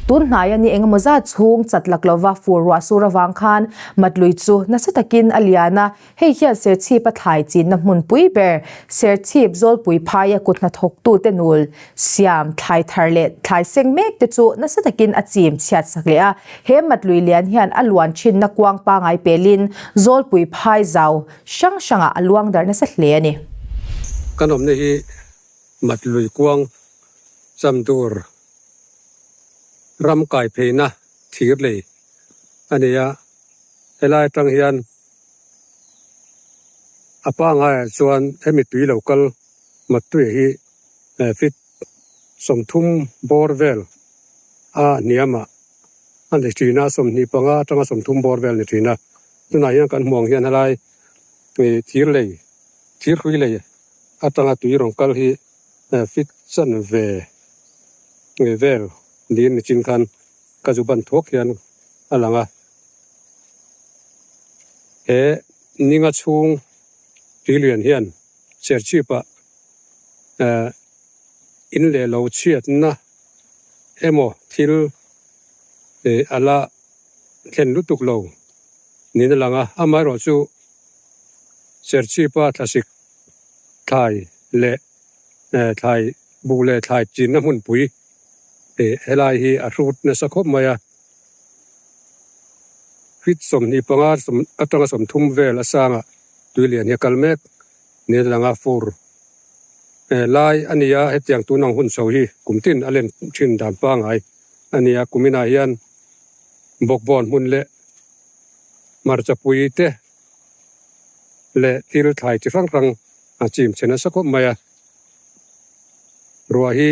ตุนนายนี่เองมจัดช่วงจัดหลักลาวาฟูรัวสุรวังคันมัดลุยจูนัสตะกินอเลียนาเฮียเสียชีปะถ่ายจีนน้ำมุนปุยเบอร์เสียชีพโจลปุยพายกุดนัทกตูเตนูลสยามไทยทาร์เลตไทยเซงเมกเตจูนัสตะกินอจีมเชียดสักเลียเฮมัดลุยเลียนเฮียนอลวนชินนักวางปางไอเปลินโจลปุยพายเจ้าช่างอลวงดาร์นัสเลียนี่ขนมนี้มัดลุยกวางจำตัวรำไก่เพนะทีร์เลยอันนี้เฮลัยตังเฮียนอป้างไอ้ส่วนเอมิตุยเหล่ากัลมัดตุยฮีฟิตสมทุมบอร์เวลเนียมาอันนี้ทีน่าสมนิปังจังสมทุมบอร์เวลนี่ทีน่าตัวไหนยังกันมองเฮียนเฮลัยทีร์เลยทีร์คุยเลยตังตุยรงกัลฮีฟิตสันเวลดีนจินคันกัจจุบันทุกยันอะไรงะนิงาชุงทีเลียนเฮียนเสียชีพอินเลโลเชียดนะโมทิลอะไรเข็นลุตุกโลนี่นั่นละงะอามารอจูเสียชีพทัศิกไทยเลไทยบูเลไทยจีนน้ำหุ่นปุ๋ยเฮลัยฮีอารูดนสกบมายาฟิตสมนิปังสมอัตงสมทุมเวลสางตุยเลียนเฮกัลเมกนี่ลังอาฟูร์ลายอันนี้เฮตียงตุนังหุ่นโซฮีกุมตินอเลนชินดามปังไออันนี้กุมินายันบกบอนหุ่นเละมารจับปุยเตเละที่รถไทยที่รังอาจิมเชนสกบมายารัวฮี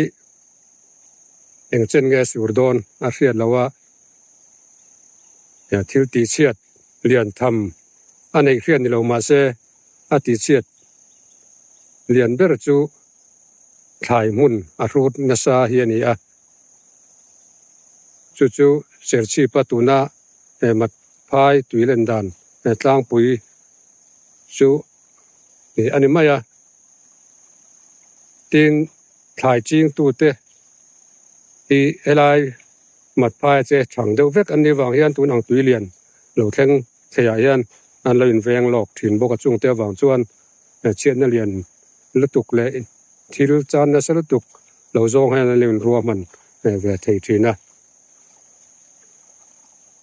เองเช่นแกสิวดอนอาเซียนแล้วว่าทิลตีเชียดเรียนทำอันนี้เรียนนี่เรามาเสอติเชียดเรียนเบรจูถ่ายมุนอารูดเงสาเฮียนี่จู่เสียชีพตุนามัดพายตุยเลนดานตั้งปุยจู่นี่อันนี้ไม่ตินถ่ายจริงตัวเตที่เอลัยมัดพายเจฉังเดวเวกอันนี้วางยันตัวนังตุยเลียนเหล่าแข่งเทียยันอันเราอินเวงหลอกถิ่นบกจุงเตวางจวนเชียนนัเลียนลุตุกเละที่รู้จานนัสลุตุกเราจงให้นัเลียนรัวมันเวทีทีนะ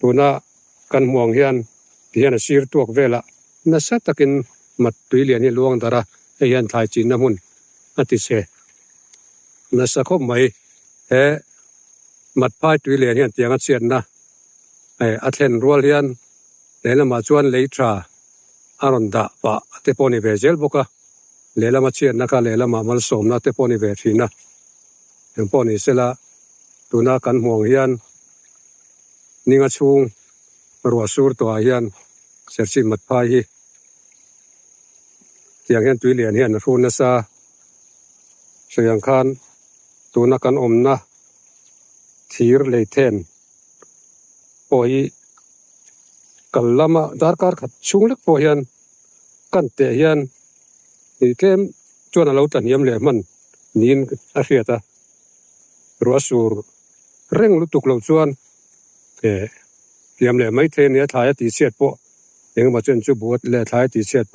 ตัวน่ากันมองยันที่ยันชีรตัวเวละนัสตะกินมัดตุยเลียนนี่ลวงดาระยันทายจีนน้ำมุนอัติเสนัสคบไม่มัดพายตุยเลียนเฮียนเตียงเสียนนะอัตเลนรัวเลียนเลลมาจวนเลทราอารอนดาปะเตปอนิเวเจลบกะเลลมาเชียนนะคะเลลมามัลสมนะเตปอนิเวทีนะยังปอนิเสละตุนากันห่วงเฮียนนิงาชุงรัวสูรตัวเฮียนเสียชีมัดพายเตียงเฮียนตุยเลียนเฮียนรูนซาเสียงคันตุนากันอมนะทีร์เลเทนโอ้ยกัลลามาดาร์การขัดชุงเล็กโปยันกันเตียนนี่เกมจวนเราตันยมเลยมันนินอาเซียตารัวสูรเร่งลุตุกเราจวนยมเลยไม่เทนี่ท้ายตีเสียดโปยังมาจนจุบวดเลยท้ายตีเสียดโป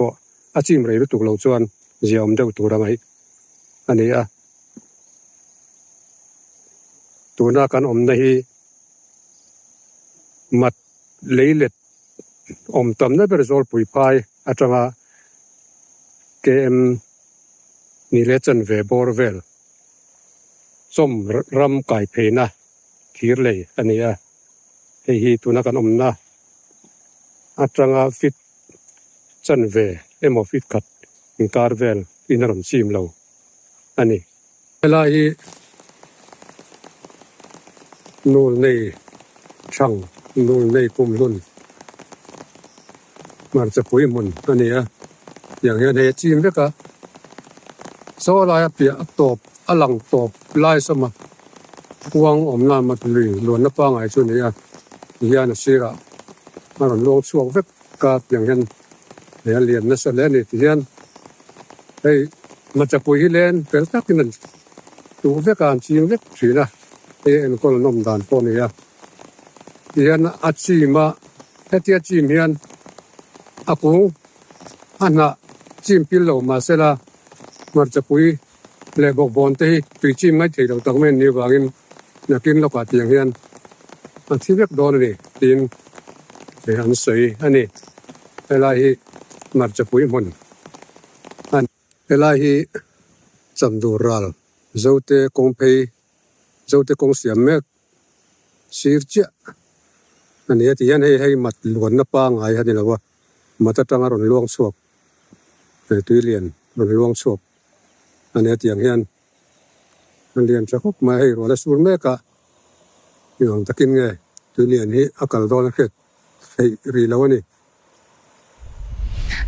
อาจิมเรลุตุกเราจวนเจียมเดาตัวเราไหมอันนี้ตัวนักการอมในมัดเลี้ยดอมตำนั้นเป็นโซลปุยพายอาจารย์เกมนิเลจันเวบอร์เวลส้มรำไก่เพนะทีร์เลยอันนี้ฮีตัวนักการอมนะอาจารย์ฟิตจันเวโมฟิตขัดอินการเวลอินรำซิมเราอันนี้เวลานูนในช่างนูนในกลุ่มรุ่นมันจะปุยมุนอันนี้อย่างเงี้ยในจีนเรียกโซลายเปียตบอลังตบลายสมักวางอมนามาตุลีล้วนนับปังไอชุนี้ยานเสียมันลงช่วงเวกกาอย่างเงี้ยเรียนนักเรียนนี่ที่เรียนมันจะปุยเล่นเป็นสักนึงตัวเวกการจีนเวกสีนะ en kol nom dan pon ya hian achi ma hetia chim hian aku ana chim pil lo ma sela mar chapui le bok bon te tui chim ngai thei lo tak men ni wangin nakin lo ka tiang hian an thivek don ni tin e an sei ani elahi mar chapui mon an elahi chamdural zote kongpei zote kong siam mek sircha ani ati hian hei mat luan na pa ngai hani lawa mata tanga ron luang chuak tui lian ron luang chuak ani ati ang hian an lian chakop ma hei rola sur meka yong takin nge tui lian hi akal don khet hei ri lawani